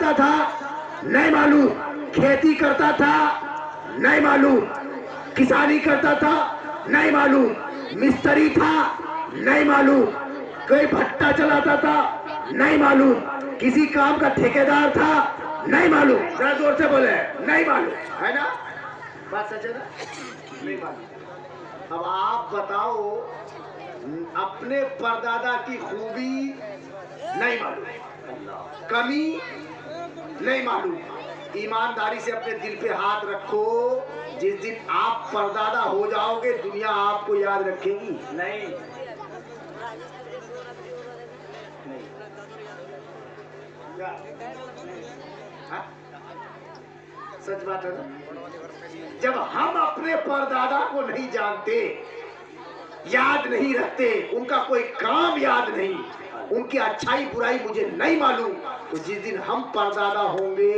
रहता था नहीं मालूम, खेती करता था नहीं मालूम, किसानी करता था नहीं मालूम, मिस्त्री था नहीं मालूम, कोई भट्टा चलाता था नहीं मालूम, किसी काम का ठेकेदार था नहीं मालूम। जरा जोर से बोले, नहीं मालूम, है ना? बात सच है ना? नहीं मालूम। अब आप बताओ, अपने परदादा की खूबी नहीं मालूम, कमी नहीं मालूम। ईमानदारी से अपने दिल पे हाथ रखो, जिस दिन आप परदादा हो जाओगे दुनिया आपको याद रखेगी नहीं। हाँ? सच बात है ना? जब हम अपने परदादा को नहीं जानते, याद नहीं रखते, उनका कोई काम याद नहीं, उनकी अच्छाई बुराई मुझे नहीं मालूम, तो जिस दिन हम परदादा होंगे,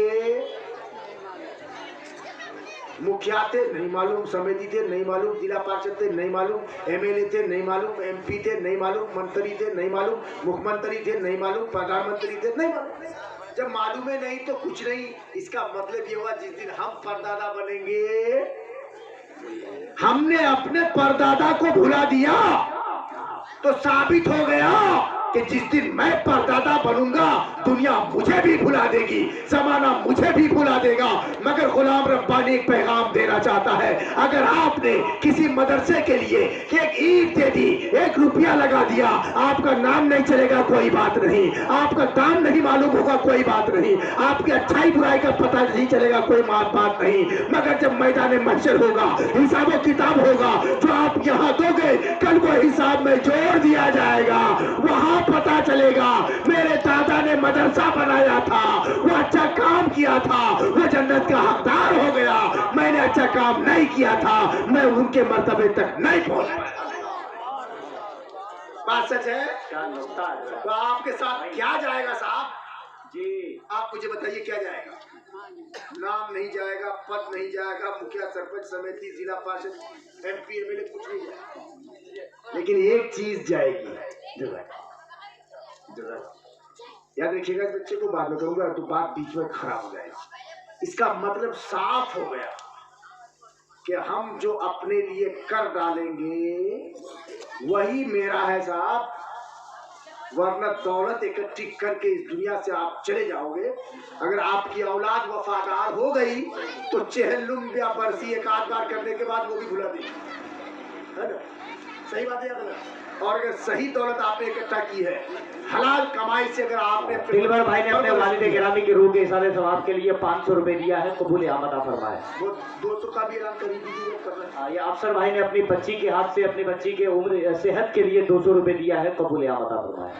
मुखिया थे नहीं मालूम, समिति थे नहीं मालूम, जिला पार्षद थे नहीं मालूम, एमएलए थे नहीं मालूम, एमपी थे नहीं मालूम, मंत्री थे नहीं मालूम, मुख्यमंत्री थे नहीं मालूम, प्रधानमंत्री थे नहीं मालूम। जब मालूम है नहीं तो कुछ नहीं। इसका मतलब ये हुआ, जिस दिन हम परदादा बनेंगे, हमने अपने परदादा को भुला दिया तो साबित हो गया कि जिस दिन मैं परदादा बनूंगा दुनिया मुझे भी भुला देगी, जमाना मुझे भी भुला देगा। मगर गुलाम रब्बानी एक पैगाम देना चाहता है, अगर आपने किसी मदरसे के लिए एक ईंट दे दी, 1 रुपया लगा दिया, आपका नाम नहीं चलेगा कोई बात नहीं, आपका दाम नहीं मालूम होगा कोई बात नहीं, आपकी अच्छाई बुराई का पता नहीं चलेगा कोई बात नहीं। मगर जब मैदान महशर होगा, हिसाब किताब होगा, जो आप यहाँ दोगे कल वो हिसाब में जोड़ दिया जाएगा। वहां पता चलेगा मेरे दादा ने मदरसा बनाया था, वो अच्छा काम किया था, वो जन्नत का हकदार हो गया, मैंने अच्छा काम नहीं किया था, मैं उनके मर्तबे तक नहीं पहुंच पाया। बात सच है? तो आपके साथ क्या जाएगा साहब जी? आप मुझे बताइए क्या जाएगा? नाम नहीं जाएगा, पद नहीं जाएगा, मुखिया सरपंच समिति जिला पार्षद एमपी एमएलए कुछ नहीं जाएगा, लेकिन एक चीज जाएगी, याद रखिएगा। बच्चे को बाद में कहूंगा तो बात बीच में खराब हो जाएगी। इसका मतलब साफ हो गया कि हम जो अपने लिए कर डालेंगे वही मेरा है साहब, वरना दौलत इकट्ठी करके इस दुनिया से आप चले जाओगे। अगर आपकी औलाद वफादार हो गई तो चेहल्लुम या बरसी एक आध बार करने के बाद वो भी भुला देगी, है ना? सही बात है या गलत? और अगर सही दौलत आपने इकट्ठा की है, हलाल कमाई से, अगर आपने दिलबर भाई ने अपने वालिद गिरामी के रूह के इशारे सवाब के लिए 500 रुपए दिया है, कबूल आमद फरमाए। वो 200 का भी ऐलान कर दीजिए। ये अफसर भाई ने अपनी बच्ची के हाथ से अपनी बच्ची के उम्र सेहत के लिए 200 रुपए दिया है, कबूल आमद फरमाए।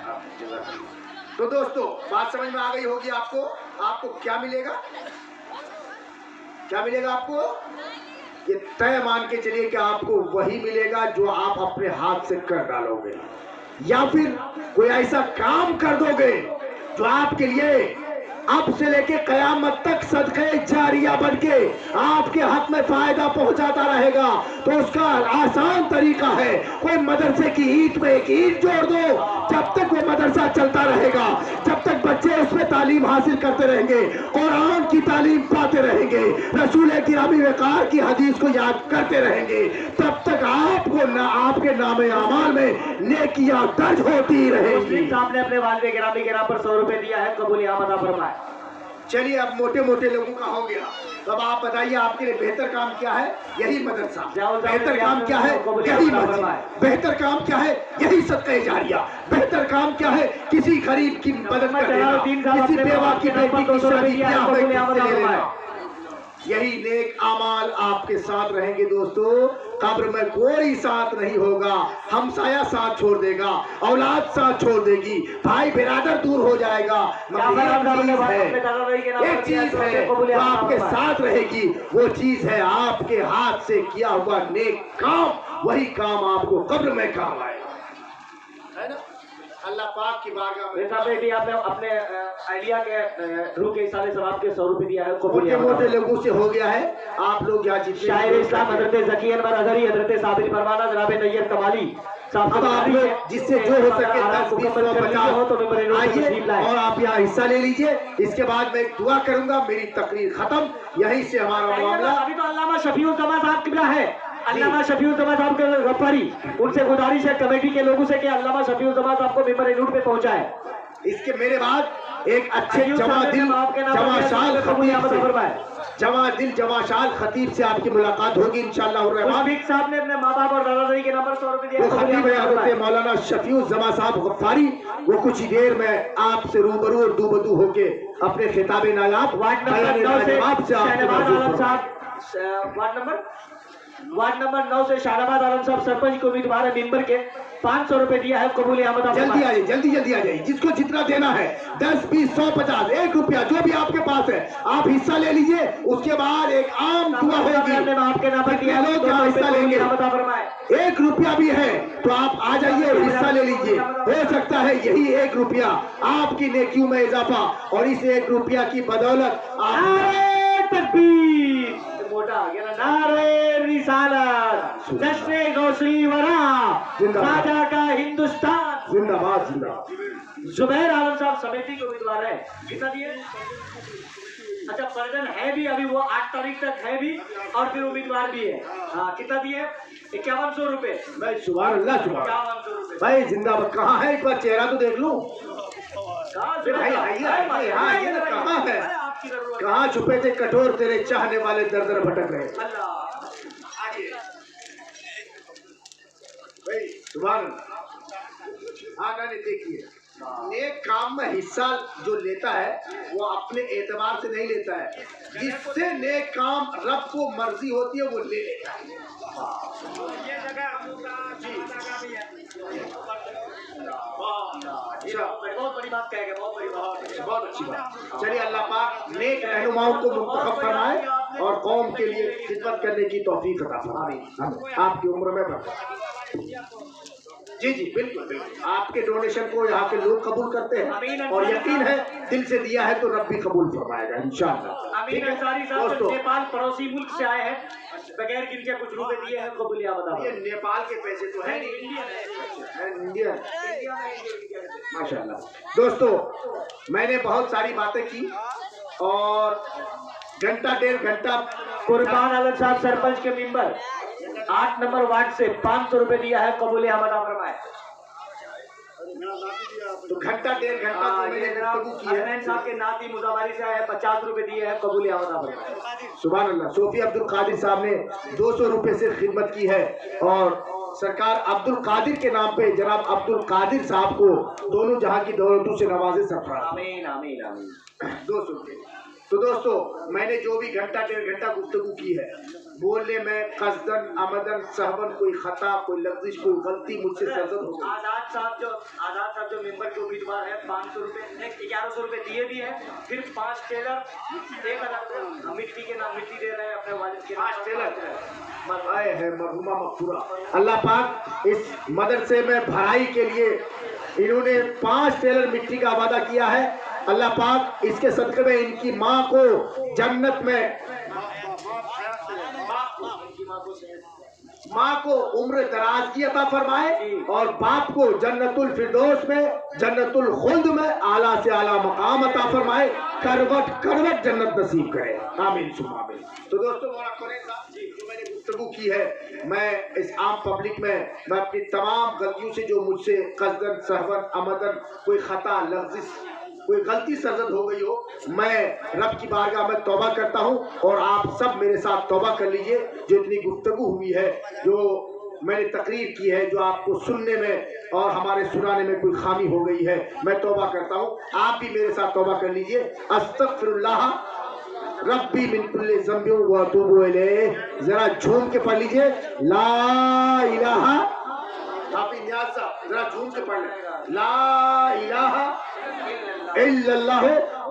तो दोस्तों बात समझ में आ गई होगी आपको। आपको क्या मिलेगा? क्या मिलेगा आपको? ये तय मान के चलिए कि आपको वही मिलेगा जो आप अपने हाथ से कर डालोगे, या फिर कोई ऐसा काम कर दोगे जो आपके लिए अब से लेके कयामत तक सदक़े जारिया बनके आपके हक में फायदा पहुंचाता रहेगा। तो उसका आसान तरीका है, कोई मदरसे की ईंट में एक ईंट जोड़ दो, जब तक वो मदरसा चलता रहेगा, जब तक बच्चे उसमें तालीम हासिल करते रहेंगे, कुरान की तालीम पाते रहेंगे, रसूल गिरामी वक़ार की हदीस को याद करते रहेंगे, तब तक आपको आपके नामे अमाल में नेकियां दर्ज होती रहेंगी। आपने अपने वालिद गिरामी के नाम पर 100 रुपए दिया है, कबूल आमद फरमाए। चलिए अब मोटे मोटे लोगों का हो गया, तब आप बताइए आपके लिए बेहतर काम क्या है? यही मदरसा। बेहतर काम क्या है? यही मस्जिद। बेहतर काम क्या है? यही सदक़े जारिया। बेहतर काम क्या है? किसी गरीब की मदद कर देना, किसी बेवा की बेटी की शादी ब्याह में ले लेना। यही नेक अमाल आपके साथ रहेंगे दोस्तों। कब्र में कोई साथ नहीं होगा, हमसाया साथ छोड़ देगा, औलाद साथ छोड़ देगी, भाई बिरादर दूर हो जाएगा, एक चीज है वो आपके साथ रहेगी, वो चीज है आपके हाथ से किया हुआ नेक काम। वही काम आपको कब्र में काम आएगा, है ना? अल्लाह पाक की बारगाह में आपने अपने आइडिया के रूह के इशारे सवाब के 100 रुपए दिया है, मोटे मोटे लोगों से हो गया है। आप लोग यहाँ शायर इस्लाम हजरत ज़की अनवर अज़हरी, हजरत साबिर परवाना, जनाब नैयर कमाली, साहब अब आप लोग जिससे जो हो सके 10, 20, 50 आइए और आप यहाँ हिस्सा ले लीजिए। इसके बाद मैं एक दुआ करूंगा, मेरी तकरीर खत्म, यहीं से हमारा मामला। अभी तो अल्लामा शफीउल जमा साहब किबला है, अल्लामा शफीउल जमा साहब के रफ्तारी, उनसे गुजारिश है कमेटी के लोगों से कि अल्लामा शफीउल जमा साहब को मिंबर नूर पे पहुंचाए। इसके मेरे बाद एक अच्छे जमा शाल खतीब से आपकी मुलाकात होगी इंशाअल्लाह रहमान। साहब ने अपने माँ बाप और दादाजी के नंबर 100 रुपए दिया। वो खतीब है हज़रत मौलाना शफीउल जमा साहब गफ्फारी। वो कुछ ही देर में आपसे रूबरू और दूबदू होके अपने खिताब नायाब वार्ड नंबर 9 से शाहनवाज आलम साहब सरपंच के उम्मीदवार है मिंबर के, 500 रुपए दिया है कबूल अहमद। जल्दी आइए, जल्दी आ जाइए, जिसको जितना देना है 10, 20, 100, 50, 1 रुपया जो भी आपके पास है आप हिस्सा ले लीजिए। उसके बाद एक आम दुआ होगी, आपके नाम पर दिया लोग हिस्सा लेंगे। 1 रुपया भी है तो आप आ जाइए और हिस्सा ले लीजिए। हो सकता है यही 1 रुपया आपकी नेकियों में इजाफा, और इस 1 रुपया की बदौलत मोटा आ गया ना, नारे रिसालत, जश्न गौसी वरा, राजा का हिंदुस्तान जिंदाबाद जिंदाबाद। जुबैर आलम साहब समिति के उम्मीदवार है, कितना दिए? अच्छा पर्दन है भी, अभी वो 8 तारीख तक है भी और फिर उम्मीदवार भी है। हाँ कितना दिए? 5100 रुपए। भाई सुभान अल्लाह, सुभान 5100 रुपए भाई जिंदाबाद। कहाँ है एक बार चेहरा तो देख लूं। कहाँ छुपे थे कठोर तेरे चाहने वाले दर दर भटक रहे। भाई सुभान अल्लाह। हाँ नहीं देखिए, नेक काम में हिस्सा जो लेता है वो अपने एतबार से नहीं लेता है, जिससे नेक काम रब को मर्जी होती है वो ले लेता है। ये जगह बहुत बड़ी बात कहेगा, बहुत बड़ी बात, बहुत अच्छी बात। चलिए अल्लाह पाक नेक रहनुमाओं को मुंतखब फरमाए और कौम के लिए खिदमत करने की तौफीक अता फरमाए, आपकी उम्र में बरकत। जी जी बिल्कुल बिल्कुल, आपके डोनेशन को यहाँ के लोग कबूल करते हैं और यकीन है दिल से दिया है तो रब भी कबूल फरमाएगा इंशाअल्लाह। अमीन अंसारी साहब जो नेपाल पड़ोसी मुल्क से आए हैं, बगैर गिनके कुछ रुपए दिए हैं कबूल बताओ। ये नेपाल के पैसे तो है नहीं, इंडियन माशाल्लाह। दोस्तों मैंने बहुत सारी बातें की और घंटा 1.5 घंटा कुर्बान आलम साहब सरपंच के मेंबर 8 नंबर वार्ड से 500 रुपए दिया है कबूल अहमद फरमाए। तो घंटा 1.5 घंटा साहब के नाती मुजावारी से आए हैं, 50 रुपए दिए हैं कबूल अहमद फरमाए। सुभान अल्लाह। सोफी अब्दुल कादिर साहब ने 200 रुपए से खिदमत की है और सरकार अब्दुल कादिर के नाम पे जनाब अब्दुल कादिर साहब को दोनों जहां की दौलतों से नवाजे सरफराज। आमीन आमीन आमीन। 200 रुपए। तो दोस्तों मैंने जो भी घंटा 1.5 घंटा गुफ्तगू की है, बोलने में कसदन अमदन सहबन कोई खता कोई लफ्ज़िश कोई गलती मुझसे सरजद हो गई। आजाद साहब जो मेंबर के उम्मीदवार है 500 रुपए 1100 रुपए दिए भी हैं, फिर 5 टेलर 1000 मिट्टी के नाम मिट्टी दे रहे हैं अपने वालिद के 5 टेलर आए हैं मरहुमा मकफूरा। अल्लाह पाक इस मदरसे में भराई के लिए इन्होंने 5 टेलर मिट्टी का वादा किया है। अल्लाह पाक इसके सदक़े में इनकी माँ को जन्नत में, माँ को उम्र दराज की अता फरमाए और बाप को जन्नतुल फिरदौस में जन्नतुल खुल्द में आला से आला मकाम अता फरमाए, करवट करवट जन्नत नसीब करे। आमीन सुम्मा आमीन। तो दोस्तों जो मैंने गुफ्तगू की है, मैं इस आम पब्लिक में मैं अपनी तमाम गलतियों से जो मुझसे कसदन सहवन अमदन कोई खता लफ्ज़ कोई गलती सरजद हो गई हो, मैं रब की बारगाह में तौबा करता हूँ और आप सब मेरे साथ तौबा कर लीजिए। जो इतनी गुफ्तगू हुई है, जो मैंने तकरीर की है, जो आपको सुनने में और हमारे सुनाने में कोई खामी हो गई है, मैं तौबा करता हूँ। आप भी मेरे साथ तौबा कर लीजिए। अस्तगफिरुल्लाह रब्बी मिन कुल्ली ज़ंबिन व अतूबु इलैह। जरा झूम के पढ़ लीजिए ला इलाहा। आप नियाज़ साहब जरा झूम के पढ़ लें ला इलाहा इल्लल्लाह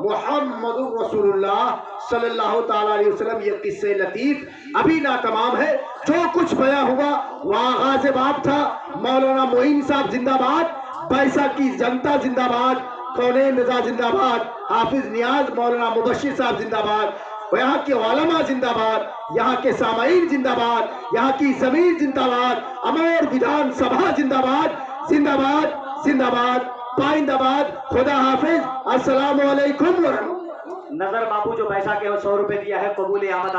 मुहम्मदुर रसूलुल्लाह सल्लल्लाहु ताला अलैहि वसल्लम। ये किस्से लतीफ अभी ना तमाम है। जो कुछ बयां हुआ वो आगाज़ बाप था। मौलाना मोइन साहब जिंदाबाद, बैसा की जनता जिंदाबाद, कौनेन रज़ा जिंदाबाद, हाफिज नियाज मौलाना मुबश्शिर साहब जिंदाबाद, यहाँ के उलमा जिंदाबाद, यहाँ के सामाईन जिंदाबाद, यहाँ की जमीन जिंदाबाद, अमर विधानसभा जिंदाबाद, जिंदाबाद जिंदाबाद पाइंदाबाद। खुदा हाफिज, अस्सलाम वालेकुम। नजर बाबू जो पैसा के 100 रुपए दिया है, कबूल आमद।